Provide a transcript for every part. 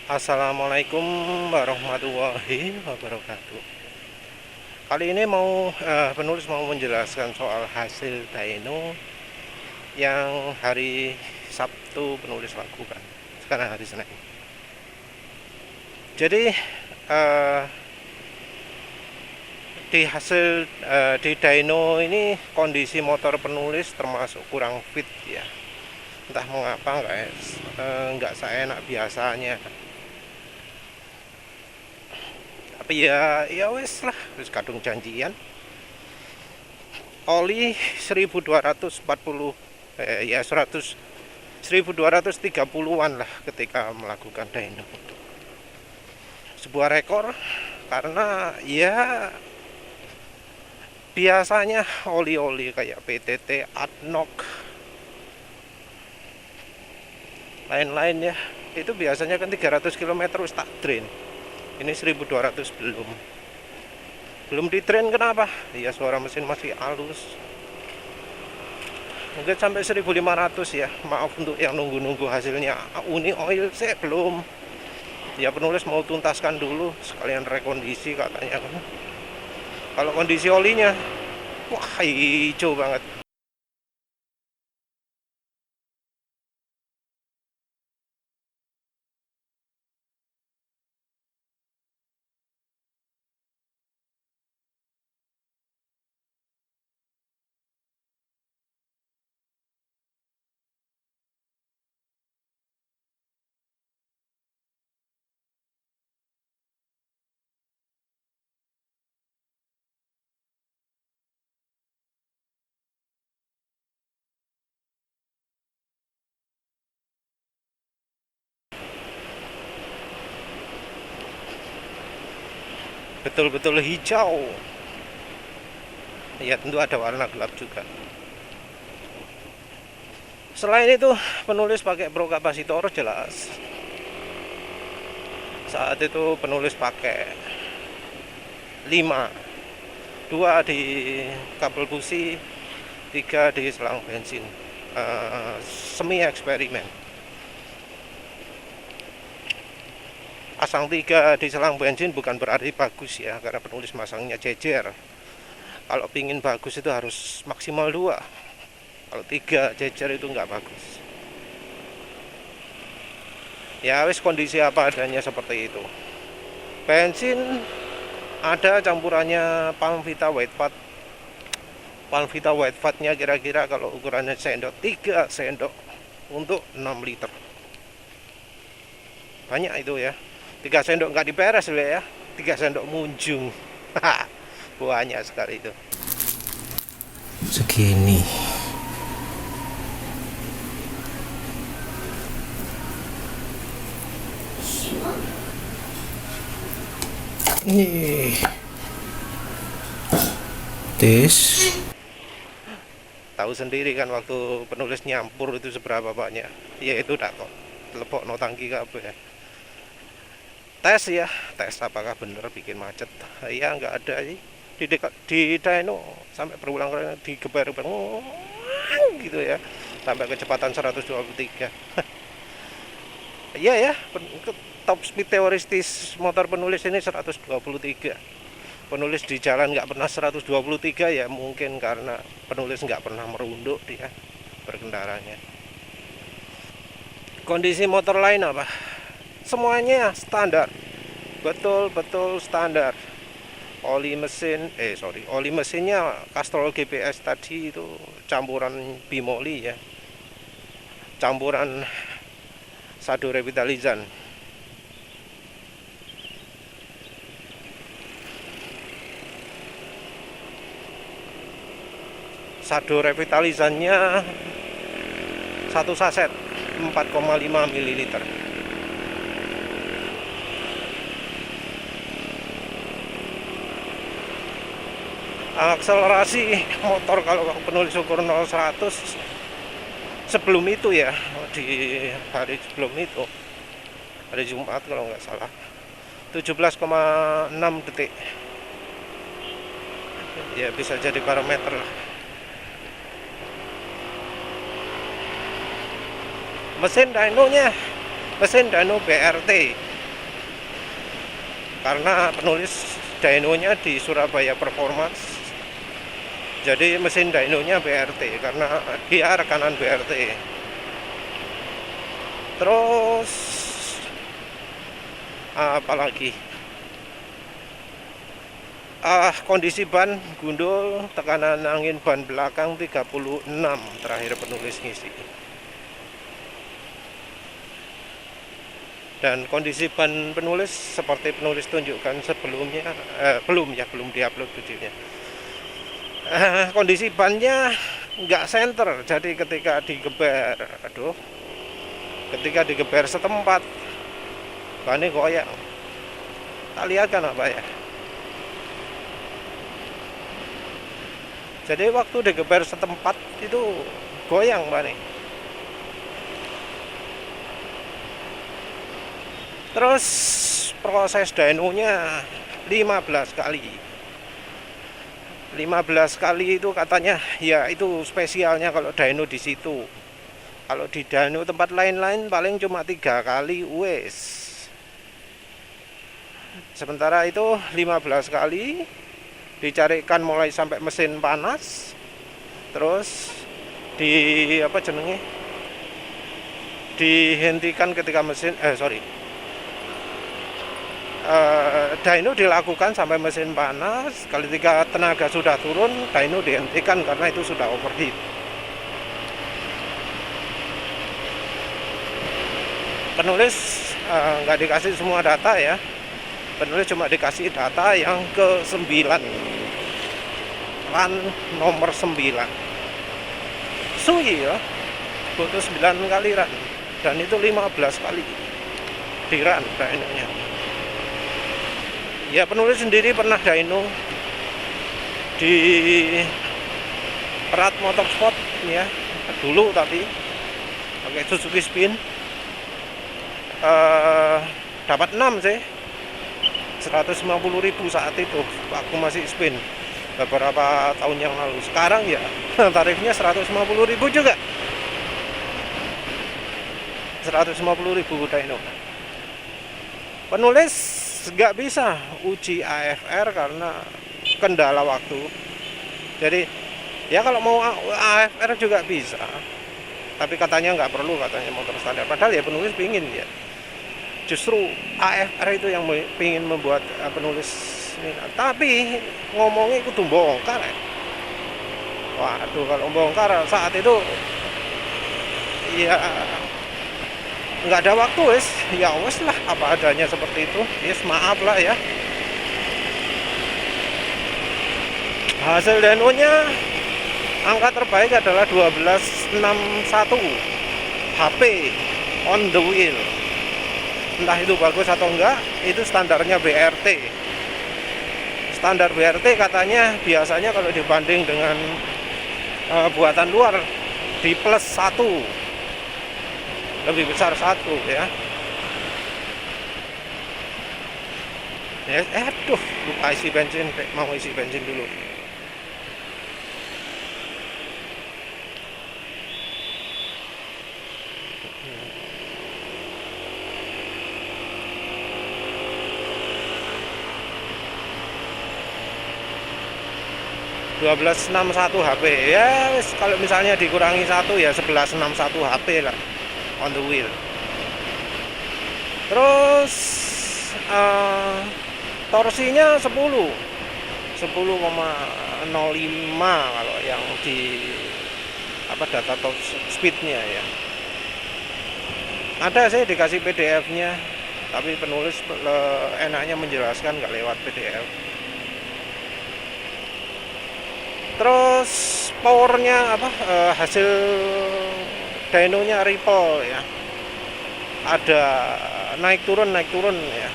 Assalamualaikum warahmatullahi wabarakatuh. Kali ini penulis mau menjelaskan soal hasil dyno yang hari Sabtu penulis lakukan. Sekarang hari Senin. Jadi eh, di dyno ini kondisi motor penulis termasuk kurang fit ya. Entah mengapa nggak seenak biasanya. Tapi ya wes lah, terus kadung janjian. Oli 1240 ya 1230-an lah ketika melakukan dyno. Sebuah rekor karena ya biasanya oli-oli kayak PTT, ADNOC, lain-lain ya, itu biasanya kan 300 km tak drain. Ini 1200 belum di drain. Kenapa? Ya suara mesin masih halus. Mungkin sampai 1500 ya. Maaf untuk yang nunggu-nunggu hasilnya. Uni oil saya belum. Ya penulis mau tuntaskan dulu sekalian rekondisi katanya kan. Kalau kondisi olinya wah hijau banget. Betul-betul hijau. Ya tentu ada warna gelap juga. Selain itu penulis pakai pro kapasitor jelas. Saat itu penulis pakai 5, 2 di kabel busi, 3 di selang bensin. Semi eksperimen. Pasang 3 di selang bensin bukan berarti bagus ya, karena penulis masangnya jejer. Kalau pingin bagus itu harus maksimal 2. Kalau 3 jejer itu nggak bagus. Ya wis kondisi apa adanya seperti itu. Bensin ada campurannya Palmvita White Fat. Palmvita White Fatnya kira-kira kalau ukurannya sendok, 3 sendok untuk 6 liter. Banyak itu ya. 3 sendok nggak diperes ya. 3 sendok munjung. Banyak sekali itu. Segini. Nih. Tes. Tahu sendiri kan waktu penulis nyampur itu seberapa banyak. Ya itu tak kok. Lepok no tangki kabeh ya. Tes ya, tes apakah benar bikin macet. Ya nggak ada sih. Di dyno sampai berulang kali digeber gitu ya. Sampai kecepatan 123. Iya ya, top speed teoretis motor penulis ini 123. Penulis di jalan nggak pernah 123 ya, mungkin karena penulis nggak pernah merunduk dia berkendaranya. Kondisi motor lain apa? Semuanya standar, betul-betul standar. Oli mesinnya Castrol GPS tadi itu campuran bimoli ya, campuran Sado Revitalizan. Sado Revitalizannya satu saset 4,5 ml. Akselerasi motor kalau penulis ukur 0-100 sebelum itu ya, di hari sebelum itu, hari Jumat kalau nggak salah, 17,6 detik ya, bisa jadi parameter lah. Mesin dyno BRT karena penulis dynonya di Surabaya Performance, jadi mesin dynonya BRT karena dia rekanan BRT. Terus apalagi kondisi ban gundul, tekanan angin ban belakang 36 terakhir penulis ngisi. Dan kondisi ban penulis seperti penulis tunjukkan sebelumnya, belum diupload videonya. Kondisi bannya nggak senter, jadi ketika digeber, ketika digeber setempat bannya goyang. Tak lihat kan apa ya? Jadi waktu digeber setempat itu goyang bannya. Terus proses dynonya 15 kali. 15 kali itu katanya ya itu spesialnya kalau dyno di situ. Kalau di dyno tempat lain-lain paling cuma 3 kali wes. Sementara itu 15 kali dicarikan mulai sampai mesin panas. Terus dihentikan ketika mesin dyno dilakukan sampai mesin panas. Ketika tenaga sudah turun, dyno dihentikan karena itu sudah overheat. Penulis nggak dikasih semua data ya. Penulis cuma dikasih data yang ke-9, run nomor 9. Sui ya, butuh 9 kali run, dan itu 15 kali di run dynonya. Ya penulis sendiri pernah dyno di Perat Motorsport ya dulu, tapi pakai Suzuki Spin dapat 6 sih, 150.000 saat itu aku masih spin beberapa tahun yang lalu. Sekarang ya tarifnya 150.000 juga, 150.000 dyno. Penulis nggak bisa uji AFR karena kendala waktu. Jadi ya kalau mau AFR juga bisa, tapi katanya nggak perlu, katanya motor standar. Padahal ya penulis pingin ya, justru AFR itu yang pingin membuat penulis minat. Tapi ngomongnya itu bongkar ya. Waduh, kalau bongkar saat itu ya nggak ada waktu wes, ya wes lah apa adanya seperti itu. Yes, maaf lah ya. Hasil dynonya angka terbaik adalah 1261 HP on the wheel. Entah itu bagus atau enggak, itu standarnya BRT. Standar BRT katanya biasanya kalau dibanding dengan buatan luar di plus 1, lebih besar 1 ya. Aduh, lupa isi bensin, mau isi bensin dulu. (1261 HP ya, kalau misalnya dikurangi 1 ya 1161 HP lah on the wheel. Terus torsinya 10,05 kalau yang di data top speednya ya. Ada sih dikasih PDF-nya, tapi penulis enaknya menjelaskan nggak lewat PDF. Terus powernya hasil dynonya ripple ya, ada naik turun ya.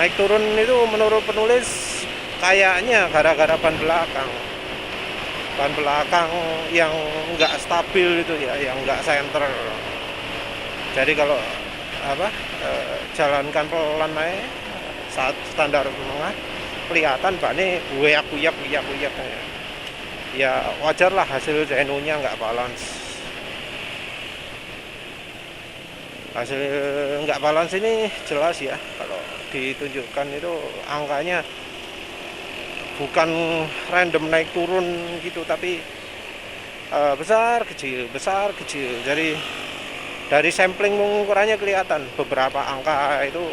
Naik turun itu menurut penulis kayaknya gara-gara ban belakang yang nggak stabil itu ya, yang nggak center. Jadi kalau jalankan pelan naik saat standar menengah, kelihatan bannya kuyap ya. Ya wajar lah hasil dynonya nggak balance. Hasil nggak balance ini jelas ya, kalau ditunjukkan itu angkanya bukan random naik turun gitu, tapi besar kecil. Jadi dari sampling pengukurannya kelihatan beberapa angka itu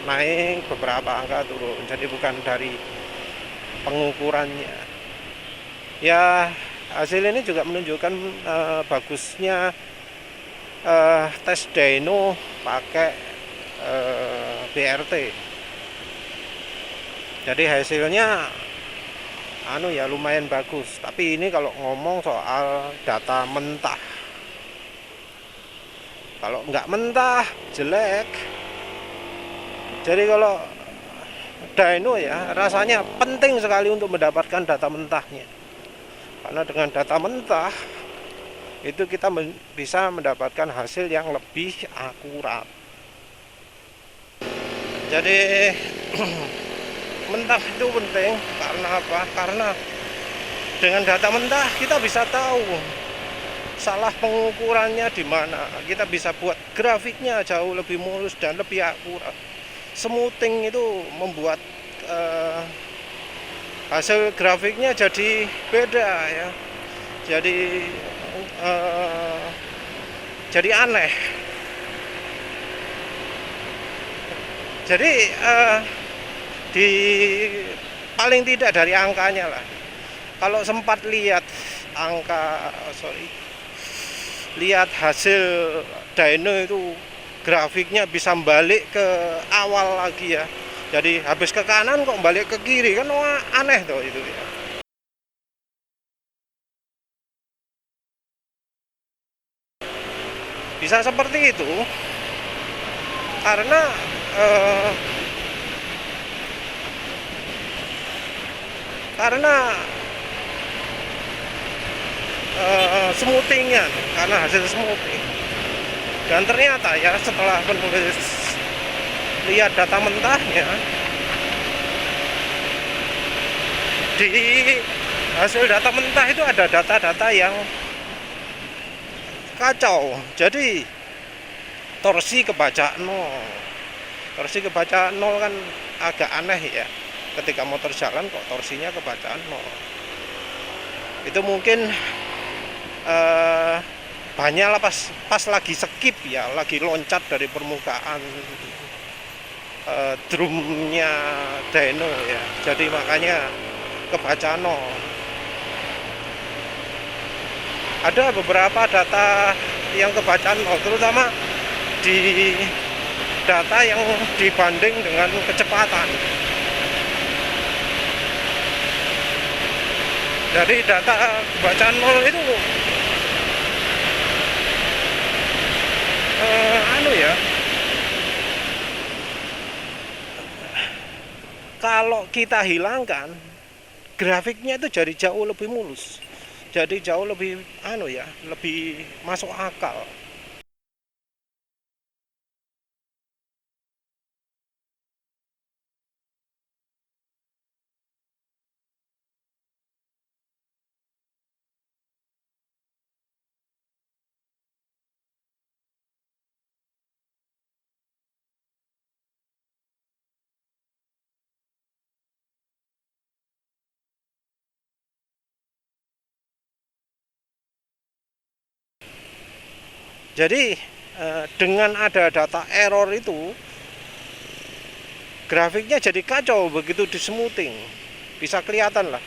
naik, beberapa angka turun. Jadi bukan dari pengukurannya. Ya, hasil ini juga menunjukkan bagusnya tes dyno pakai BRT. Jadi hasilnya lumayan bagus. Tapi ini kalau ngomong soal data mentah, kalau nggak mentah jelek. Jadi kalau dyno ya rasanya penting sekali untuk mendapatkan data mentahnya, karena dengan data mentah itu kita bisa mendapatkan hasil yang lebih akurat. Jadi mentah itu penting karena apa? Karena dengan data mentah kita bisa tahu salah pengukurannya di mana. Kita bisa buat grafiknya jauh lebih mulus dan lebih akurat. Smoothing itu membuat hasil grafiknya jadi beda ya. Jadi aneh. Jadi di paling tidak dari angkanya lah. Kalau sempat lihat lihat hasil dyno itu grafiknya bisa balik ke awal lagi ya. Jadi habis ke kanan kok balik ke kiri, kan aneh tuh itu ya. Bisa seperti itu karena smoothingan, karena hasil smoothing. Dan ternyata ya setelah penulis lihat data mentahnya, di hasil data mentah itu ada data-data yang kacau. Jadi torsi kebaca 0. Torsi kebaca 0 kan agak aneh ya. Ketika motor jalan kok torsinya kebaca 0. Itu mungkin banyak lah pas lagi skip ya, lagi loncat dari permukaan drumnya dyno ya. Jadi makanya kebaca 0. Ada beberapa data yang kebaca 0, terutama di data yang dibanding dengan kecepatan. Dari data kebaca 0 itu kalau kita hilangkan, grafiknya itu jadi jauh lebih mulus. Jadi jauh lebih lebih masuk akal. Jadi dengan ada data error itu, grafiknya jadi kacau begitu di smoothing. Bisa kelihatan lah.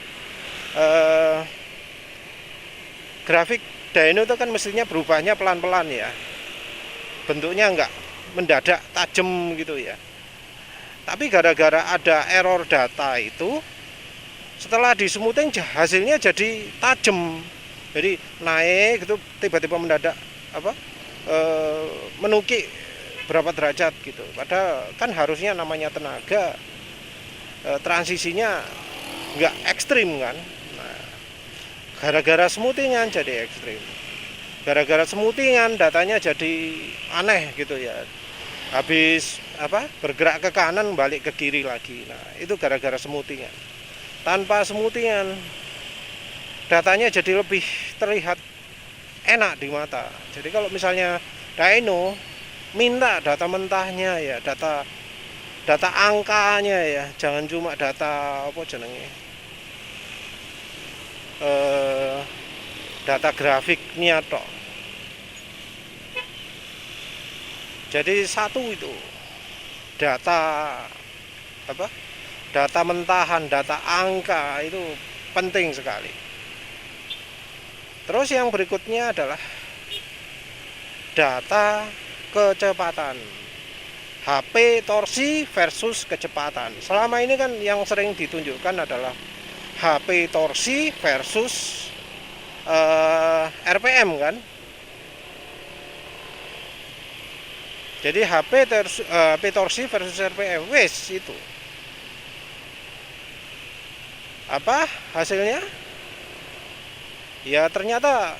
Grafik dyno itu kan mestinya berubahnya pelan-pelan ya. Bentuknya enggak mendadak tajam gitu ya. Tapi gara-gara ada error data itu, setelah di smoothing hasilnya jadi tajam. Jadi naik itu tiba-tiba mendadak menukik berapa derajat gitu. Padahal kan harusnya namanya tenaga transisinya nggak ekstrim kan. Nah, gara-gara smoothingan jadi ekstrim. Gara-gara smoothingan datanya jadi aneh gitu ya. Habis bergerak ke kanan balik ke kiri lagi. Nah, itu gara-gara smoothingan. Tanpa smoothingan datanya jadi lebih terlihat enak di mata. Jadi kalau misalnya dyno minta data mentahnya ya, data data angkanya ya, jangan cuma data apa jenenge, eh, data grafiknya tok. Jadi satu itu data apa, data mentahan, data angka itu penting sekali. Terus yang berikutnya adalah data kecepatan. HP torsi versus kecepatan. Selama ini kan yang sering ditunjukkan adalah HP torsi versus RPM kan. Jadi HP torsi versus RPM, wes itu. Apa hasilnya? Ya ternyata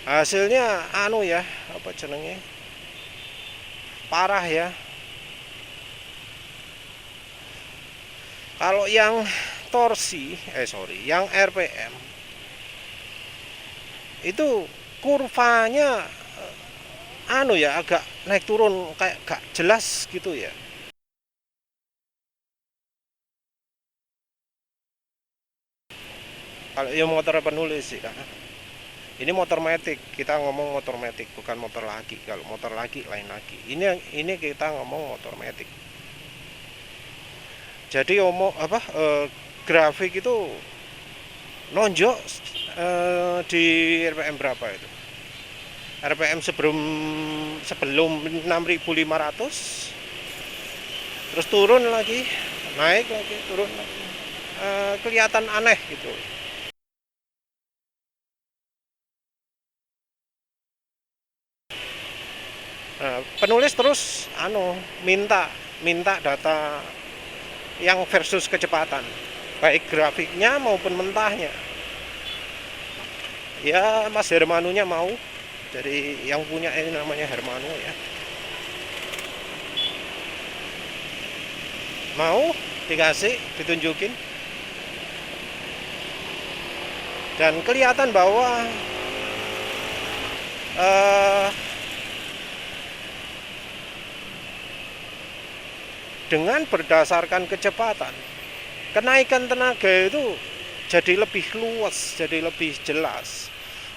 hasilnya anu ya, apa jenenge, parah ya. Kalau yang yang RPM itu kurvanya anu ya, agak naik turun, kayak gak jelas gitu ya. Kalau yang motor penulis sih kan. Ini motor matic, kita ngomong motor matic, bukan motor lagi. Kalau motor lagi lain lagi. Ini kita ngomong motor matic. Jadi grafik itu nonjok di RPM berapa itu? RPM sebelum 6500, terus turun lagi, naik lagi, turun lagi. Kelihatan aneh gitu. Penulis terus minta data yang versus kecepatan, baik grafiknya maupun mentahnya. Ya Mas Hermanunya mau, jadi yang punya ini namanya Hermanu ya, mau dikasih, ditunjukin, dan kelihatan bahwa dengan berdasarkan kecepatan, kenaikan tenaga itu jadi lebih luas, jadi lebih jelas.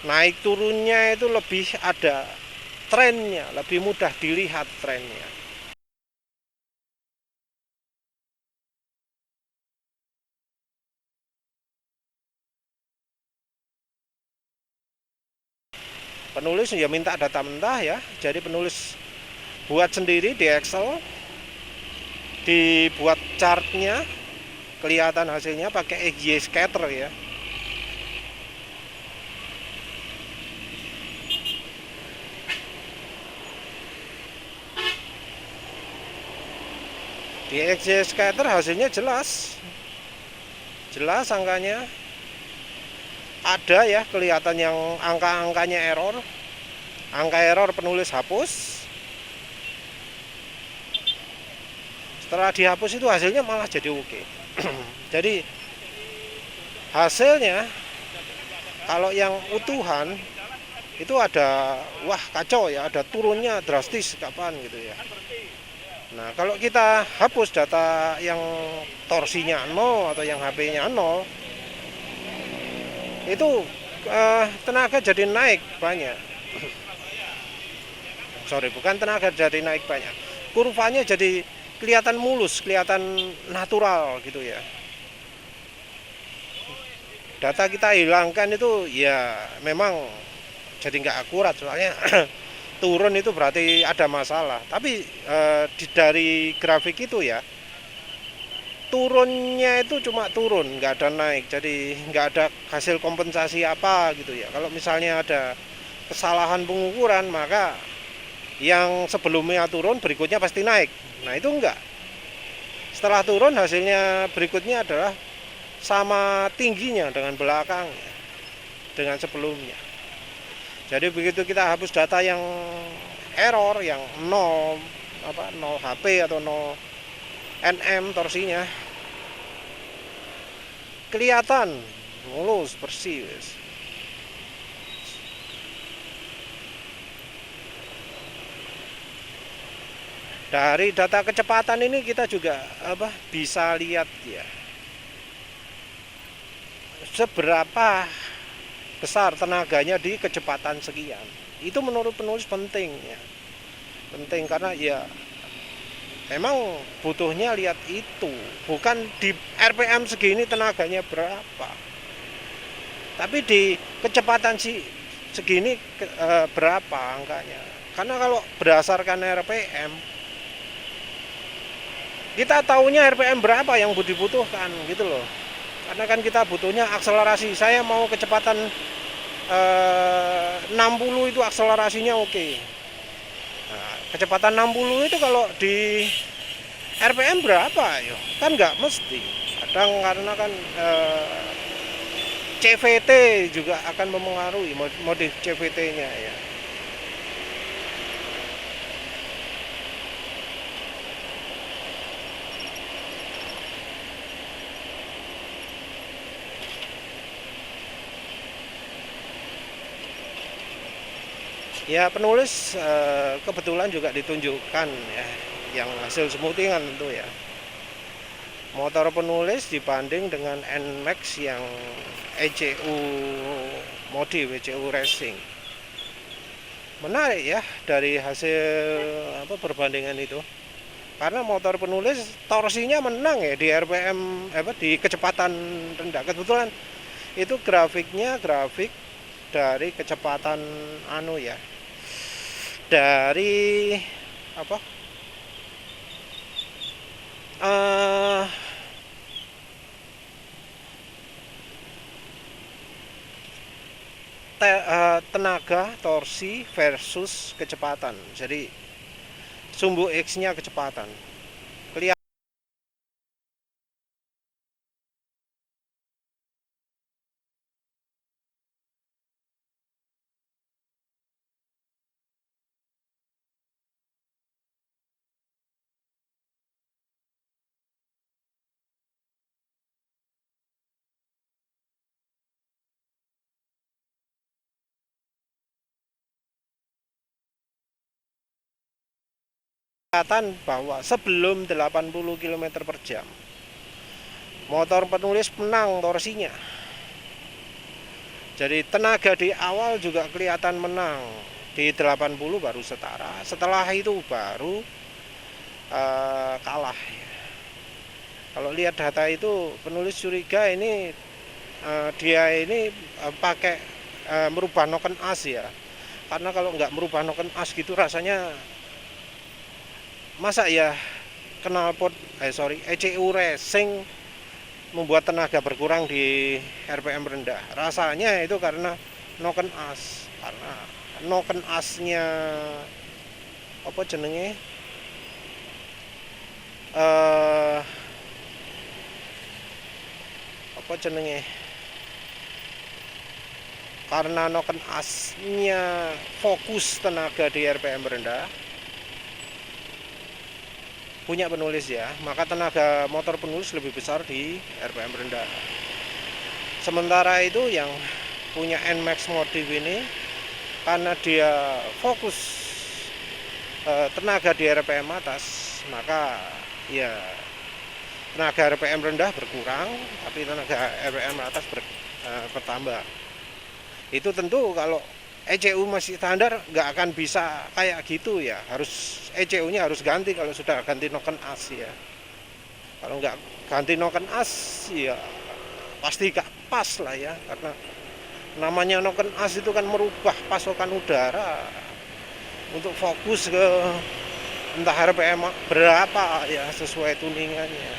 Naik turunnya itu lebih ada trennya, lebih mudah dilihat trennya. Penulis ya minta data mentah ya, jadi penulis buat sendiri di Excel, dibuat chartnya, kelihatan hasilnya pakai XY scatter ya. Di XY scatter hasilnya jelas angkanya ada ya, kelihatan yang angka-angkanya error, angka error penulis hapus. Setelah dihapus itu hasilnya malah jadi oke. Jadi hasilnya kalau yang utuhan itu ada, wah kacau ya, ada turunnya drastis kapan gitu ya. Nah kalau kita hapus data yang torsinya 0 atau yang HP-nya 0, itu tenaga jadi naik banyak. Bukan tenaga jadi naik banyak, kurvanya jadi kelihatan mulus, kelihatan natural gitu ya. Data kita hilangkan itu ya memang jadi nggak akurat, soalnya turun itu berarti ada masalah. Tapi dari grafik itu ya, turunnya itu cuma turun, nggak ada naik, jadi nggak ada hasil kompensasi apa gitu ya. Kalau misalnya ada kesalahan pengukuran, maka yang sebelumnya turun berikutnya pasti naik. Nah itu enggak, setelah turun hasilnya berikutnya adalah sama tingginya dengan belakangnya, dengan sebelumnya. Jadi begitu kita hapus data yang error, yang 0 HP atau 0 NM torsinya, kelihatan mulus bersih. Dari data kecepatan ini kita juga bisa lihat ya seberapa besar tenaganya di kecepatan sekian. Itu menurut penulis penting ya. Penting karena ya memang butuhnya lihat itu, bukan di RPM segini tenaganya berapa, tapi di kecepatan segini berapa angkanya. Karena kalau berdasarkan RPM, kita taunya RPM berapa yang dibutuhkan gitu loh. Karena kan kita butuhnya akselerasi. Saya mau kecepatan 60 itu akselerasinya oke. Nah, kecepatan 60 itu kalau di RPM berapa ya? Kan nggak mesti. Kadang karena kan CVT juga akan mempengaruhi modif CVT-nya ya. Ya penulis kebetulan juga ditunjukkan ya, yang hasil smoothingan tentu ya. Motor penulis dibanding dengan NMAX yang ECU modif, ECU Racing. Menarik ya dari hasil perbandingan itu. Karena motor penulis torsinya menang ya di RPM di kecepatan rendah. Kebetulan itu grafiknya grafik dari kecepatan ya. Dari tenaga torsi versus kecepatan. Jadi sumbu X-nya kecepatan. Kelihatan bahwa sebelum 80 km per jam motor penulis menang torsinya. Jadi tenaga di awal juga kelihatan menang. Di 80 baru setara. Setelah itu baru kalah. Kalau lihat data itu penulis curiga ini dia ini pakai merubah noken as ya. Karena kalau nggak merubah noken as gitu rasanya masa ya ECU Racing membuat tenaga berkurang di RPM rendah. Rasanya itu karena noken as. Karena noken asnya karena noken asnya fokus tenaga di RPM rendah punya penulis ya, maka tenaga motor penulis lebih besar di RPM rendah. Sementara itu yang punya NMAX modif ini karena dia fokus tenaga di RPM atas, maka ya tenaga RPM rendah berkurang, tapi tenaga RPM atas bertambah. Itu tentu kalau ECU masih standar nggak akan bisa kayak gitu ya, harus ECU-nya harus ganti kalau sudah ganti noken as ya. Kalau nggak ganti noken as ya pasti nggak pas lah ya, karena namanya noken as itu kan merubah pasokan udara untuk fokus ke entah RPM berapa ya sesuai tuningannya.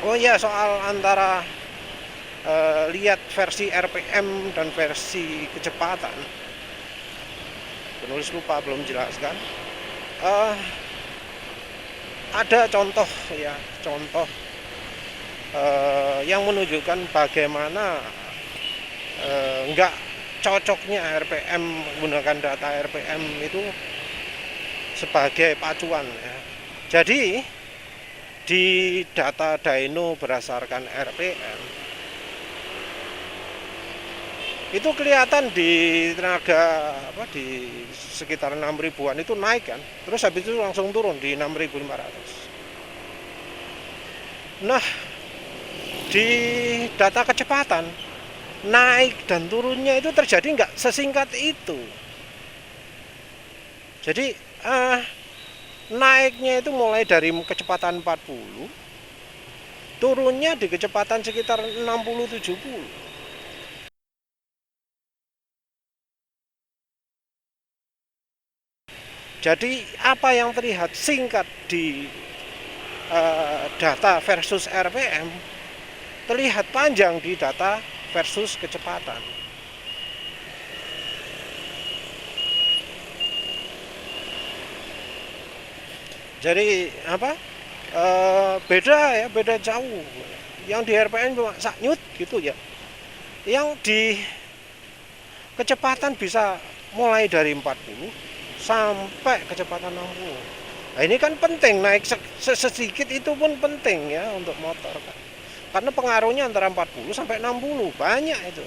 Oh ya, soal antara lihat versi RPM dan versi kecepatan, penulis lupa belum jelaskan. Ada contoh yang menunjukkan bagaimana nggak cocoknya RPM, menggunakan data RPM itu sebagai pacuan ya. Jadi di data dyno berdasarkan RPM itu kelihatan di tenaga di sekitar 6 ribuan itu naik kan, terus habis itu langsung turun di 6.500. Nah, di data kecepatan naik dan turunnya itu terjadi nggak sesingkat itu. Jadi naiknya itu mulai dari kecepatan 40, turunnya di kecepatan sekitar 60-70. Jadi apa yang terlihat singkat di data versus RPM terlihat panjang di data versus kecepatan. Jadi beda jauh. Yang di RPM cuma saknyut gitu ya. Yang di kecepatan bisa mulai dari 40 sampai kecepatan 60. Nah, ini kan penting, naik sedikit itu pun penting ya untuk motor kan. Karena pengaruhnya antara 40 sampai 60, banyak itu.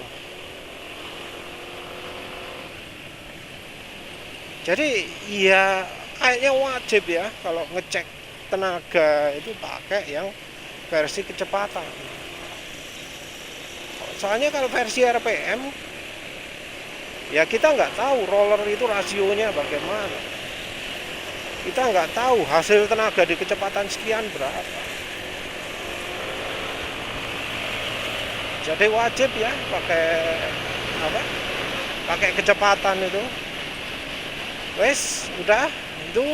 Jadi ya kayaknya wajib ya kalau ngecek tenaga itu pakai yang versi kecepatan. Soalnya kalau versi RPM ya kita nggak tahu roller itu rasionya bagaimana. Kita nggak tahu hasil tenaga di kecepatan sekian berapa. Jadi wajib ya pakai kecepatan itu. Wes, udah. Itu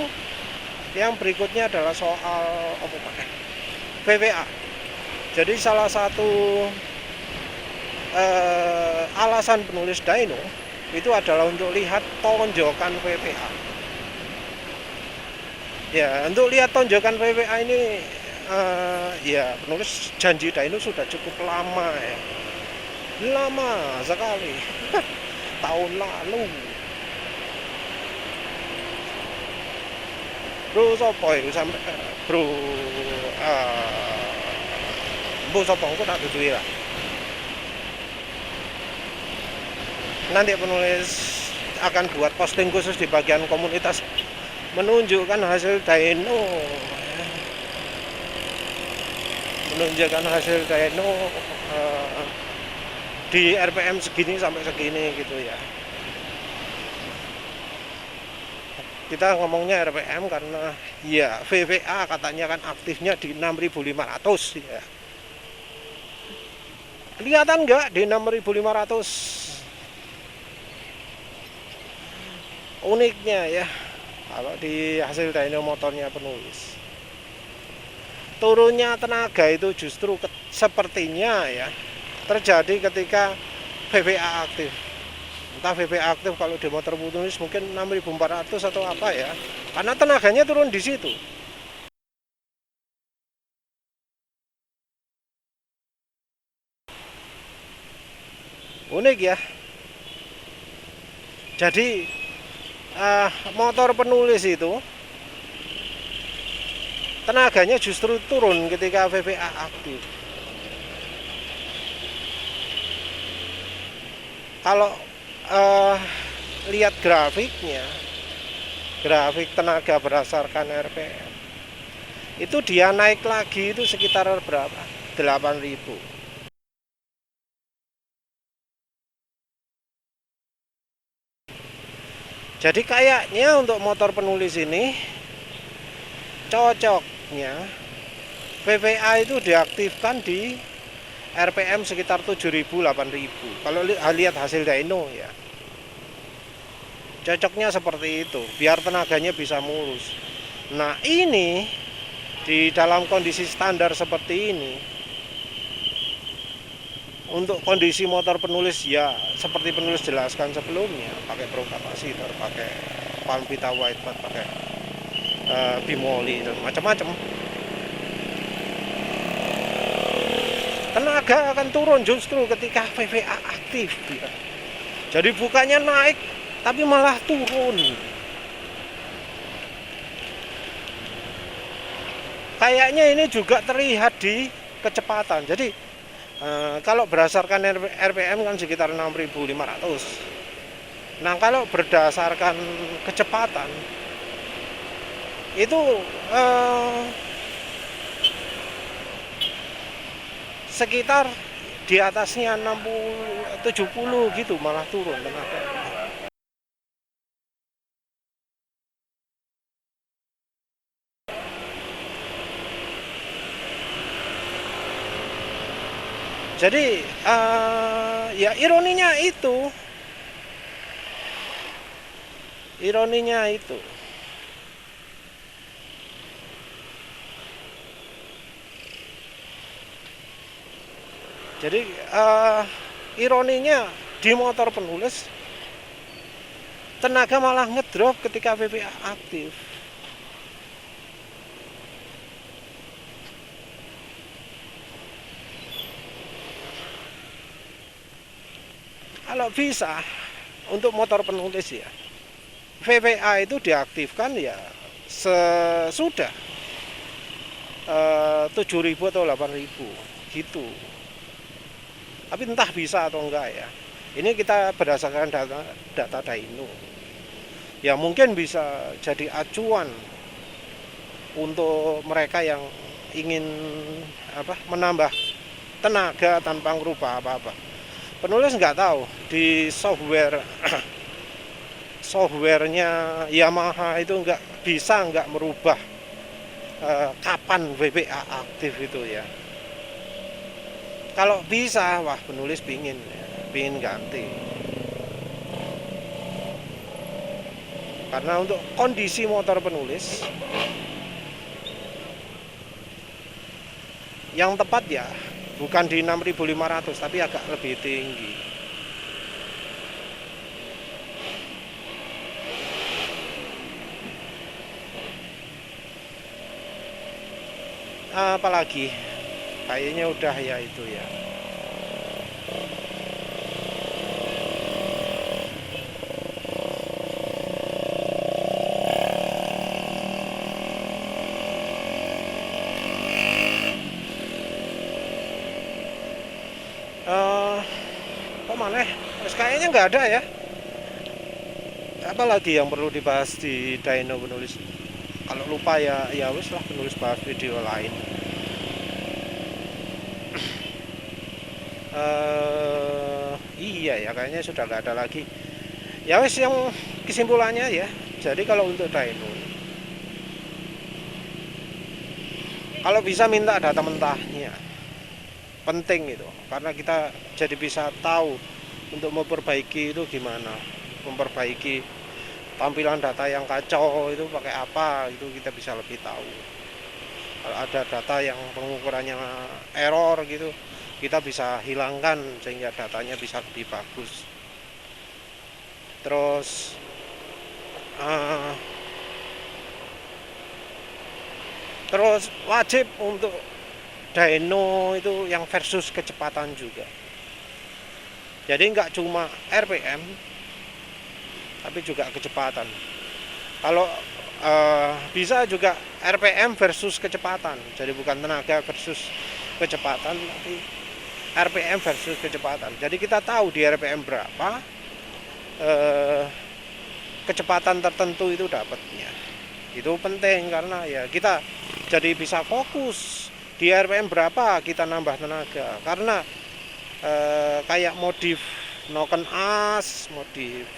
yang berikutnya adalah soal VVA. Jadi salah satu alasan penulis dyno itu adalah untuk lihat tonjokan VVA. Ya, untuk lihat tonjokan VVA ini ya penulis janji dyno sudah cukup lama ya. Lama sekali. Tahun lalu. Bro sopo itu sampai bro bu sopo aku tak tutupi lah. Nanti penulis akan buat posting khusus di bagian komunitas menunjukkan hasil dyno, di RPM segini sampai segini gitu ya. Kita ngomongnya RPM karena ya VVA katanya kan aktifnya di 6.500 ya. Kelihatan nggak di 6.500? Uniknya ya kalau di hasil dyno motornya penulis, turunnya tenaga itu justru sepertinya ya terjadi ketika VVA aktif. Entah VVA aktif kalau di motor penulis mungkin 6.400 atau apa ya, karena tenaganya turun di situ. Unik ya. Jadi motor penulis itu tenaganya justru turun ketika VVA aktif. Kalau lihat grafiknya, grafik tenaga berdasarkan RPM, itu dia naik lagi itu sekitar berapa? 8.000. Jadi kayaknya untuk motor penulis ini cocoknya VVA itu diaktifkan di RPM sekitar 7.000 8.000 kalau lihat hasil dyno ya. Cocoknya seperti itu biar tenaganya bisa mulus. Nah, ini di dalam kondisi standar seperti ini, untuk kondisi motor penulis ya seperti penulis jelaskan sebelumnya, pakai pro kapasitor, pakai Palmvita Whitebird, pakai bimoli dan macam-macam, tenaga akan turun justru ketika VVA aktif ya. Jadi bukannya naik tapi malah turun. Kayaknya ini juga terlihat di kecepatan. Jadi Kalau berdasarkan RPM kan sekitar 6.500. Nah, kalau berdasarkan kecepatan itu sekitar di atasnya 60 70 gitu, malah turun tenaga. Jadi ya ironinya itu. Jadi ironinya di motor penulis tenaga malah ngedrop ketika VPA aktif. Kalau bisa untuk motor penulis ya, VPA itu diaktifkan ya sesudah 7.000 atau 8.000 gitu. Tapi entah bisa atau enggak ya. Ini kita berdasarkan data dyno. Ya mungkin bisa jadi acuan untuk mereka yang ingin menambah tenaga tanpa merubah apa-apa. Penulis nggak tahu di softwarenya Yamaha itu nggak merubah kapan VPA aktif itu ya. Kalau bisa, wah penulis pingin ganti. Karena untuk kondisi motor penulis yang tepat ya bukan di 6.500 tapi agak lebih tinggi. Apalagi kayaknya udah ya itu ya. Kok mana? Kayaknya nggak ada ya. Apalagi yang perlu dibahas di dyno penulis? Kalau lupa ya wis lah, penulis bahas video lain. Iya ya, kayaknya sudah nggak ada lagi. Ya wis, yang kesimpulannya ya. Jadi kalau untuk dyno, kalau bisa minta data mentahnya, penting itu, karena kita jadi bisa tahu untuk memperbaiki itu gimana, memperbaiki tampilan data yang kacau itu pakai apa, itu kita bisa lebih tahu. Kalau ada data yang pengukurannya error gitu, kita bisa hilangkan sehingga datanya bisa lebih bagus. Terus wajib untuk dyno itu yang versus kecepatan juga. Jadi nggak cuma RPM tapi juga kecepatan. Kalau bisa juga RPM versus kecepatan. Jadi bukan tenaga versus kecepatan, tapi RPM versus kecepatan. Jadi kita tahu di RPM berapa kecepatan tertentu itu dapatnya. Itu penting karena ya kita jadi bisa fokus di RPM berapa kita nambah tenaga. Karena kayak modif noken as, modif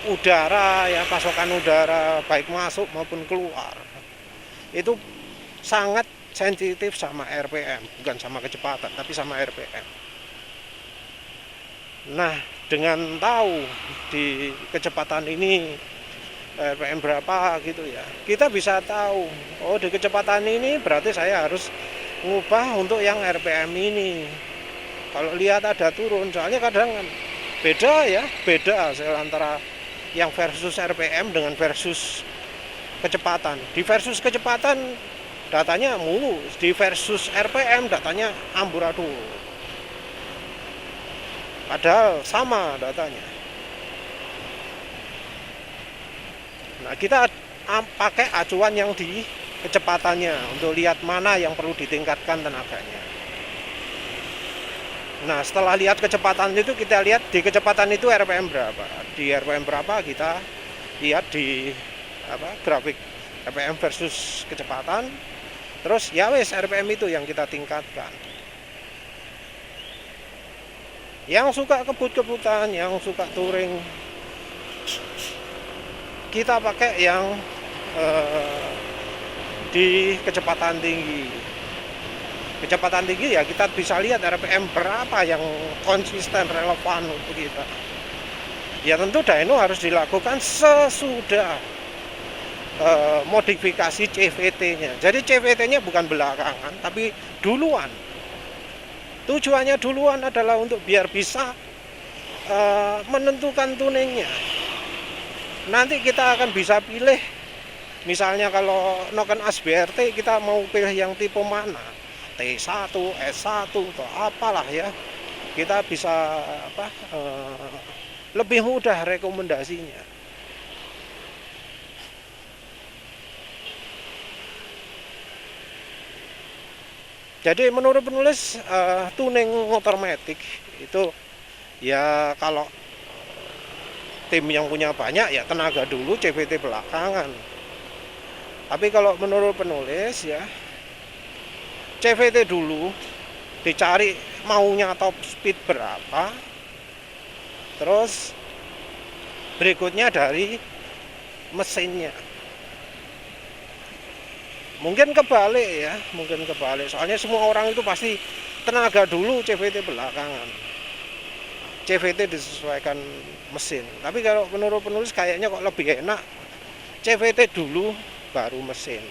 udara ya, pasokan udara baik masuk maupun keluar itu sangat sensitif sama RPM, bukan sama kecepatan tapi sama RPM. Nah, dengan tahu di kecepatan ini RPM berapa gitu ya, kita bisa tahu oh di kecepatan ini berarti saya harus ngubah untuk yang RPM ini. Kalau lihat ada turun, soalnya kadang kan beda hasil antara yang versus RPM dengan versus kecepatan. Di versus kecepatan datanya mulus, di versus RPM datanya amburadul. Padahal sama datanya. Nah, kita pakai acuan yang di kecepatannya untuk lihat mana yang perlu ditingkatkan tenaganya. Nah, setelah lihat kecepatan itu, kita lihat di kecepatan itu RPM berapa. Di RPM berapa kita lihat di grafik RPM versus kecepatan. Terus ya wes RPM itu yang kita tingkatkan. Yang suka kebut-kebutan, yang suka touring, kita pakai yang di kecepatan tinggi. Kecepatan tinggi ya kita bisa lihat RPM berapa yang konsisten relevan untuk kita. Ya tentu dyno harus dilakukan sesudah modifikasi CVT-nya. Jadi CVT-nya bukan belakangan, tapi duluan. Tujuannya duluan adalah untuk biar bisa menentukan tuningnya. Nanti kita akan bisa pilih, misalnya kalau noken ASBRT kita mau pilih yang tipe mana, T1, S1 atau apalah ya, kita bisa lebih mudah rekomendasinya. Jadi menurut penulis tuning motor matic itu ya kalau tim yang punya banyak ya tenaga dulu, CVT belakangan. Tapi kalau menurut penulis ya CVT dulu, dicari maunya top speed berapa, terus berikutnya dari mesinnya. Mungkin kebalik ya, mungkin kebalik. Soalnya semua orang itu pasti tenaga dulu, CVT belakangan. CVT disesuaikan mesin. Tapi kalau menurut penulis kayaknya kok lebih enak CVT dulu baru mesin.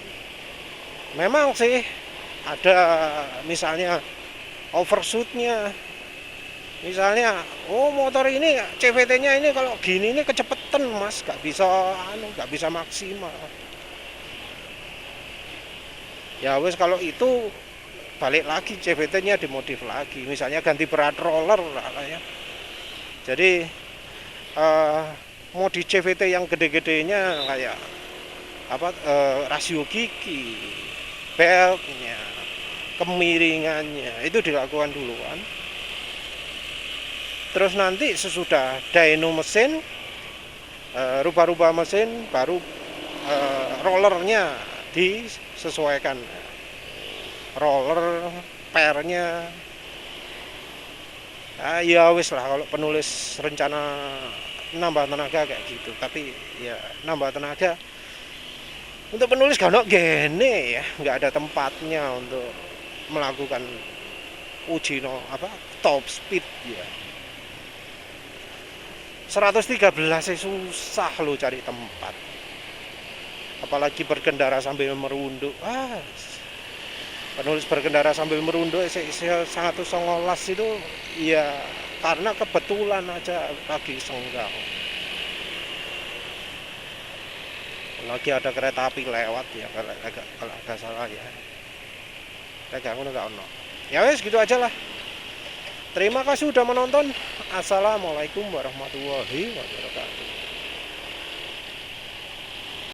Memang sih ada misalnya overshootnya. Misalnya, oh motor ini CVT-nya ini kalau gini ini kecepetan mas, nggak bisa maksimal. Ya wes kalau itu balik lagi CVT-nya dimodif lagi, misalnya ganti berat roller lah ya. Jadi modi CVT yang gede-gedenya kayak rasio gigi, beltnya, kemiringannya itu dilakukan duluan. Terus nanti sesudah dyno mesin, rubah-rubah mesin, baru rollernya disesuaikan, roller pernya. Ya wis lah kalau penulis rencana nambah tenaga kayak gitu. Tapi ya nambah tenaga untuk penulis gak gene ya, nggak ada tempatnya untuk melakukan uji top speed ya. 113 susah lo cari tempat, apalagi berkendara sambil merunduk. Penulis berkendara sambil merunduk sangat songolas itu ya karena kebetulan aja lagi senggang, lagi ada kereta api lewat ya, kalau agak salah ya, agak ono. Ya wes gitu aja lah. Terima kasih sudah menonton. Assalamualaikum warahmatullahi wabarakatuh.